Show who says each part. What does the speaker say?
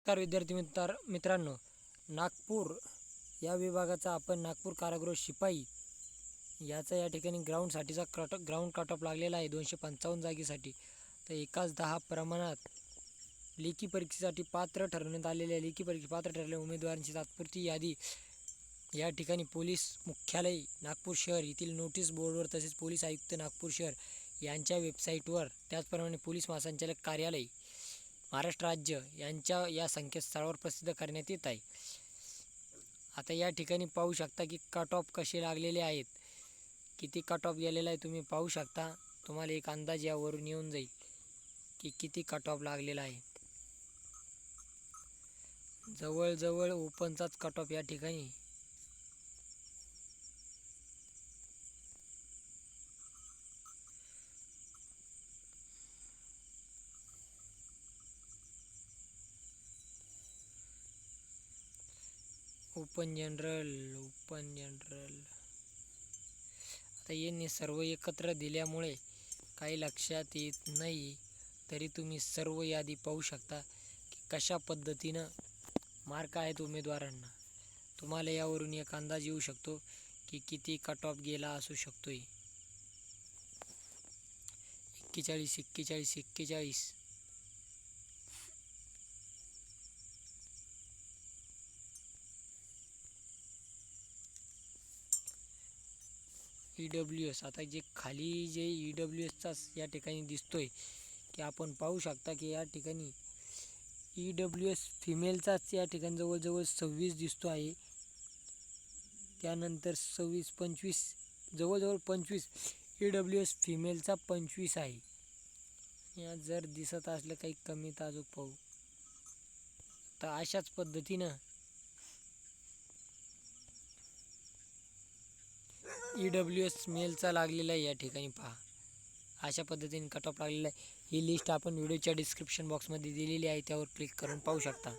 Speaker 1: नमस्कार विद्यार्थी मित्रांनो, नागपूर या विभागाचा आपण नागपूर कारागृह शिपाई याचा या ठिकाणी ग्राउंडसाठीचा ग्राउंड कट ऑफ लागलेला आहे 255 जागेसाठी. तर एकाच 10 प्रमाणात लेखी परीक्षेसाठी पात्र ठरवण्यात आलेल्या लेखी परीक्षा पात्र ठरलेल्या उमेदवारांची तात्पुरती यादी या ठिकाणी पोलीस मुख्यालय नागपूर शहर येथील नोटीस बोर्डवर तसेच पोलीस आयुक्त नागपूर शहर यांच्या वेबसाईटवर, त्याचप्रमाणे पोलीस महासंचालक कार्यालय महाराष्ट्र राज्य यांच्या या संकेतस्थळावर प्रसिद्ध करण्यात येत आहे. आता या ठिकाणी पाहू शकता की कट ऑफ कसे लागलेले आहेत, किती कट ऑफ गेलेला आहे तुम्ही पाहू शकता. तुम्हाला एक अंदाज यावरून येऊन जाईल की किती कट ऑफ लागलेला आहे. जवळजवळ ओपनचाच कट ऑफ या ठिकाणी ओपन जनरल आता यांनी सर्व एकत्र दिल्यामुळे काही लक्षात येत नाही, तरी तुम्ही सर्व यादी पाहू शकता की कशा पद्धतीनं मार्क आहेत उमेदवारांना. तुम्हाला यावरून एक अंदाज येऊ शकतो की किती कट ऑफ गेला असू शकतोय. 41 EWS. आता जे खाली जे EWSचाच या ठिकाणी दिसतोय की आपण पाहू शकता की या ठिकाणी EWS फिमेलचाच या ठिकाणी जवळजवळ 26 दिसतो आहे. त्यानंतर 25 जवळजवळ 25 EWS फिमेलचा 25 आहे. या जर दिसत असलं काही कमी तर अजून पाहू. तर अशाच पद्धतीनं EWS मेलचा लागलेला आहे. या ठिकाणी पहा, अशा पद्धतीने कट ऑफ लागलेला आहे. ही लिस्ट आपण व्हिडिओच्या डिस्क्रिप्शन बॉक्समध्ये दिलेली आहे, त्यावर क्लिक करून पाहू शकता.